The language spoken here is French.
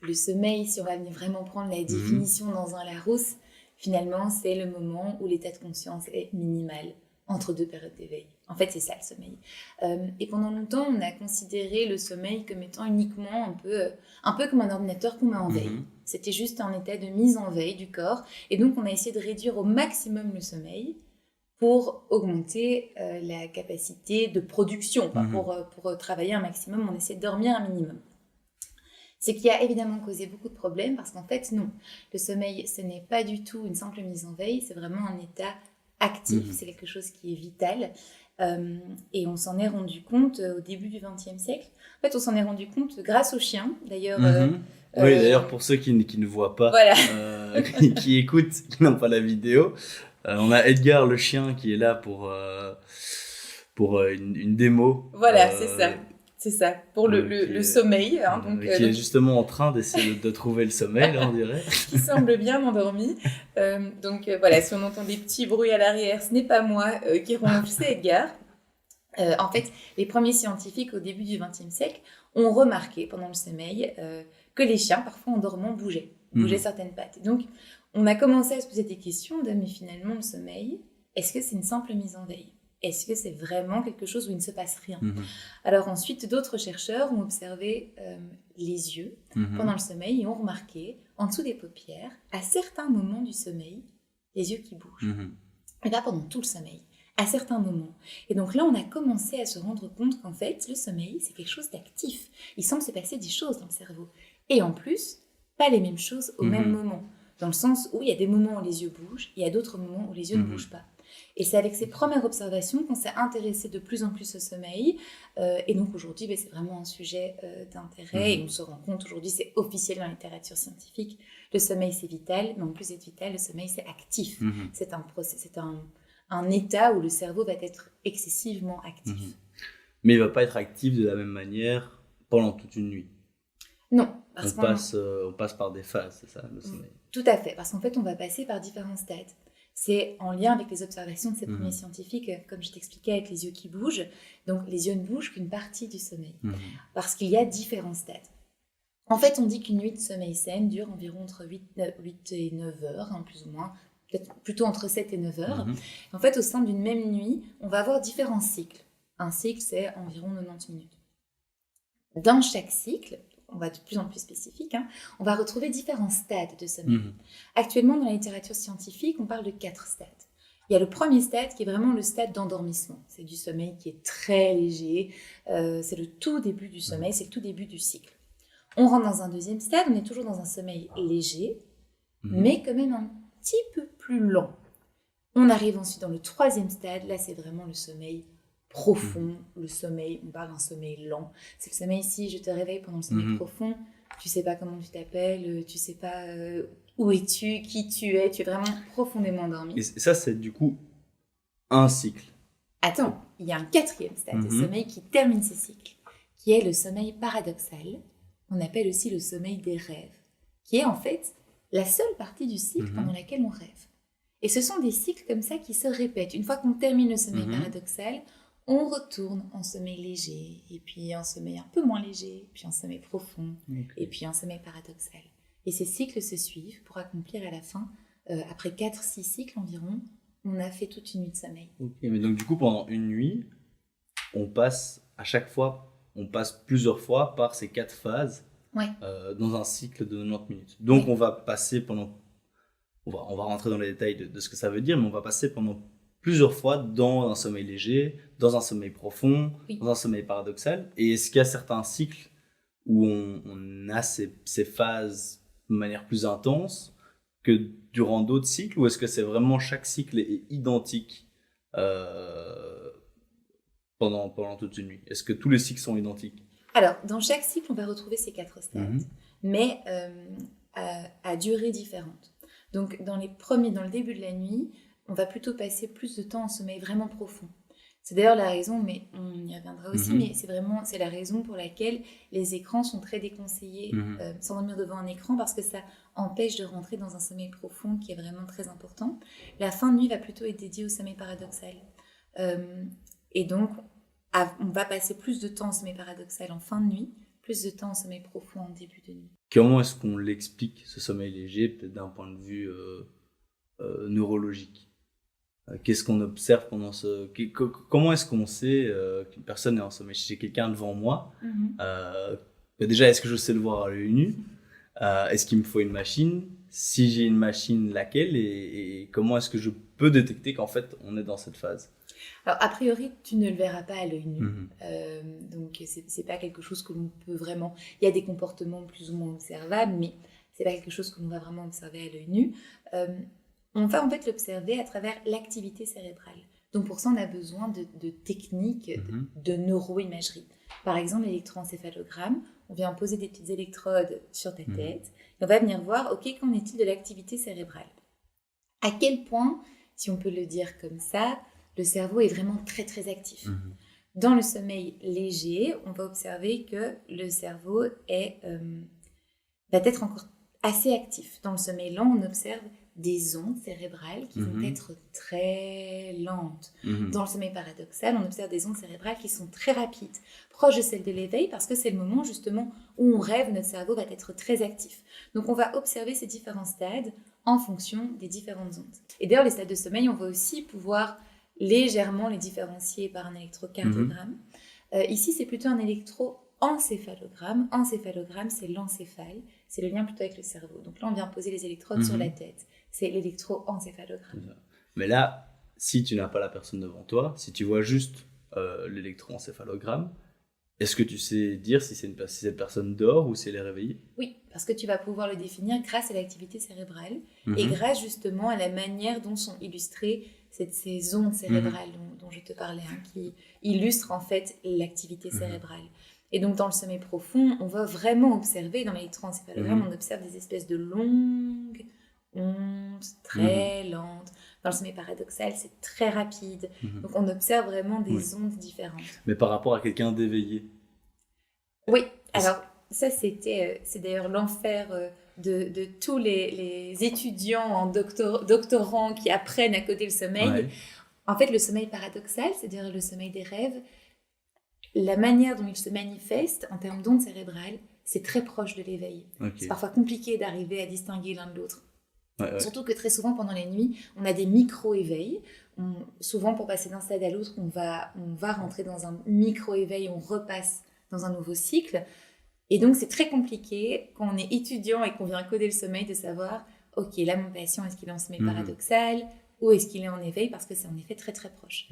le sommeil, si on va venir vraiment prendre la définition dans un Larousse, finalement, c'est le moment où l'état de conscience est minimal entre deux périodes d'éveil. En fait, c'est ça le sommeil. Et pendant longtemps, on a considéré le sommeil comme étant uniquement un peu comme un ordinateur qu'on met en veille. C'était juste un état de mise en veille du corps. Et donc, on a essayé de réduire au maximum le sommeil pour augmenter la capacité de production. Pour travailler un maximum, on essaie de dormir un minimum. Ce qui a évidemment causé beaucoup de problèmes parce qu'en fait, non, le sommeil, ce n'est pas du tout une simple mise en veille, c'est vraiment un état actif, c'est quelque chose qui est vital. Et on s'en est rendu compte au début du XXe siècle. En fait, on s'en est rendu compte grâce aux chiens, d'ailleurs. Oui, d'ailleurs, pour ceux qui ne voient pas, voilà. qui écoutent, qui n'ont pas la vidéo, on a Edgar le chien qui est là pour une démo. Voilà, c'est ça, pour le sommeil. Qui est justement en train d'essayer de trouver le sommeil, là, on dirait. Qui semble bien endormi. Voilà, si on entend des petits bruits à l'arrière, ce n'est pas moi qui ronfle, c'est Edgar. En fait, les premiers scientifiques au début du XXe siècle ont remarqué pendant le sommeil que les chiens, parfois en dormant, bougeaient certaines pattes. Et donc, on a commencé à se poser des questions mais finalement, le sommeil, est-ce que c'est une simple mise en veille ? Est-ce que c'est vraiment quelque chose où il ne se passe rien ? Alors ensuite, d'autres chercheurs ont observé les yeux pendant le sommeil et ont remarqué, en dessous des paupières, à certains moments du sommeil, les yeux qui bougent. Et pas pendant tout le sommeil, à certains moments. Et donc là, on a commencé à se rendre compte qu'en fait, le sommeil, c'est quelque chose d'actif. Il semble se passer des choses dans le cerveau. Et en plus, pas les mêmes choses au même moment. Dans le sens où il y a des moments où les yeux bougent, il y a d'autres moments où les yeux ne bougent pas. Et c'est avec ces premières observations qu'on s'est intéressé de plus en plus au sommeil. Et donc aujourd'hui, c'est vraiment un sujet d'intérêt. Et on se rend compte aujourd'hui, c'est officiel dans la littérature scientifique. Le sommeil, c'est vital. Mais en plus d'être vital, le sommeil, c'est actif. C'est un état où le cerveau va être excessivement actif. Mais il ne va pas être actif de la même manière pendant toute une nuit. Non. On passe par des phases, c'est ça, le sommeil. Tout à fait. Parce qu'en fait, on va passer par différents stades. C'est en lien avec les observations de ces premiers scientifiques, comme je t'expliquais, avec les yeux qui bougent. Donc, les yeux ne bougent qu'une partie du sommeil, parce qu'il y a différents stades. En fait, on dit qu'une nuit de sommeil saine dure environ entre 8 et 9 heures, plus ou moins, peut-être plutôt entre 7 et 9 heures. En fait, au sein d'une même nuit, on va avoir différents cycles. Un cycle, c'est environ 90 minutes. Dans chaque cycle, on va de plus en plus spécifique, on va retrouver différents stades de sommeil. Actuellement, dans la littérature scientifique, on parle de 4 stades. Il y a le premier stade qui est vraiment le stade d'endormissement. C'est du sommeil qui est très léger, c'est le tout début du sommeil, c'est le tout début du cycle. On rentre dans un deuxième stade, on est toujours dans un sommeil léger, mais quand même un petit peu plus lent. On arrive ensuite dans le troisième stade, là c'est vraiment le sommeil profond, le sommeil, on parle d'un sommeil lent. C'est le sommeil, si je te réveille pendant le sommeil profond, tu sais pas comment tu t'appelles, tu sais pas où es-tu, qui tu es vraiment profondément endormi. Et ça, c'est du coup un cycle. Attends, il y a un quatrième stade de sommeil qui termine ce cycle, qui est le sommeil paradoxal, qu'on appelle aussi le sommeil des rêves, qui est en fait la seule partie du cycle pendant laquelle on rêve. Et ce sont des cycles comme ça qui se répètent. Une fois qu'on termine le sommeil paradoxal, on retourne en sommeil léger, et puis en sommeil un peu moins léger, puis en sommeil profond, et puis en sommeil paradoxal. Et ces cycles se suivent pour accomplir à la fin, après 4-6 cycles environ, on a fait toute une nuit de sommeil. Mais donc du coup, pendant une nuit, on passe plusieurs fois par ces 4 phases dans un cycle de 90 minutes. Donc on va passer on va rentrer dans les détails de ce que ça veut dire, mais on va passer pendant plusieurs fois dans un sommeil léger, dans un sommeil profond, dans un sommeil paradoxal. Et est-ce qu'il y a certains cycles où on a ces phases de manière plus intense que durant d'autres cycles, ou est-ce que c'est vraiment chaque cycle est identique pendant toute une nuit? Est-ce que tous les cycles sont identiques? Alors, dans chaque cycle, on va retrouver ces 4 stades, mais à durée différente. Donc, dans le début de la nuit, on va plutôt passer plus de temps en sommeil vraiment profond. C'est d'ailleurs la raison, mais on y reviendra aussi, mais c'est la raison pour laquelle les écrans sont très déconseillés, s'endormir devant un écran, parce que ça empêche de rentrer dans un sommeil profond qui est vraiment très important. La fin de nuit va plutôt être dédiée au sommeil paradoxal. Et donc, on va passer plus de temps en sommeil paradoxal en fin de nuit plus de temps en sommeil profond en début de nuit. Comment est-ce qu'on l'explique, ce sommeil léger, peut-être d'un point de vue neurologique? Qu'est-ce qu'on observe pendant comment est-ce qu'on sait qu'une personne est en sommeil? Si j'ai quelqu'un devant moi, déjà, est-ce que je sais le voir à l'œil nu? Est-ce qu'il me faut une machine? Si j'ai une machine, laquelle? Et comment est-ce que je peux détecter qu'en fait, on est dans cette phase? Alors, a priori, tu ne le verras pas à l'œil nu. Donc, c'est pas quelque chose que l'on peut vraiment... Il y a des comportements plus ou moins observables, mais c'est pas quelque chose que l'on va vraiment observer à l'œil nu. On va en fait l'observer à travers l'activité cérébrale. Donc, pour ça, on a besoin de techniques de neuroimagerie. Par exemple, l'électroencéphalogramme, on vient poser des petites électrodes sur ta tête et on va venir voir, ok, qu'en est-il de l'activité cérébrale? À quel point, si on peut le dire comme ça, le cerveau est vraiment très très actif. Dans le sommeil léger, on va observer que le cerveau va être encore assez actif. Dans le sommeil lent, on observe des ondes cérébrales qui vont être très lentes. Dans le sommeil paradoxal, on observe des ondes cérébrales qui sont très rapides, proches de celles de l'éveil, parce que c'est le moment justement où on rêve, notre cerveau va être très actif. Donc on va observer ces différents stades en fonction des différentes ondes. Et d'ailleurs, les stades de sommeil, on va aussi pouvoir légèrement les différencier par un électrocardiogramme. Ici, c'est plutôt un électroencéphalogramme. Encéphalogramme, c'est l'encéphale, c'est le lien plutôt avec le cerveau. Donc là, on vient poser les électrodes sur la tête. C'est l'électroencéphalogramme. Mais là, si tu n'as pas la personne devant toi, si tu vois juste l'électroencéphalogramme, est-ce que tu sais dire si cette personne dort ou si elle est réveillée? Oui, parce que tu vas pouvoir le définir grâce à l'activité cérébrale et grâce justement à la manière dont sont illustrées ces ondes cérébrales dont je te parlais, qui illustrent en fait l'activité cérébrale. Et donc dans le sommeil profond, on va vraiment observer, dans l'électroencéphalogramme, on observe des espèces de longues ondes très lentes. Dans le sommeil paradoxal, c'est très rapide. Donc on observe vraiment des ondes différentes. Mais par rapport à quelqu'un d'éveillé? Oui, alors ça c'est d'ailleurs l'enfer de tous les étudiants en doctorants qui apprennent à coder le sommeil. En fait, le sommeil paradoxal, c'est-à-dire le sommeil des rêves, la manière dont il se manifeste en termes d'ondes cérébrales, c'est très proche de l'éveil. C'est parfois compliqué d'arriver à distinguer l'un de l'autre. Surtout que très souvent pendant les nuits, on a des micro-éveils. Souvent pour passer d'un stade à l'autre, on va rentrer dans un micro-éveil, on repasse dans un nouveau cycle. Et donc c'est très compliqué quand on est étudiant et qu'on vient coder le sommeil de savoir, ok, là mon patient, est-ce qu'il est en sommeil paradoxal ou est-ce qu'il est en éveil, parce que c'est en effet très très proche.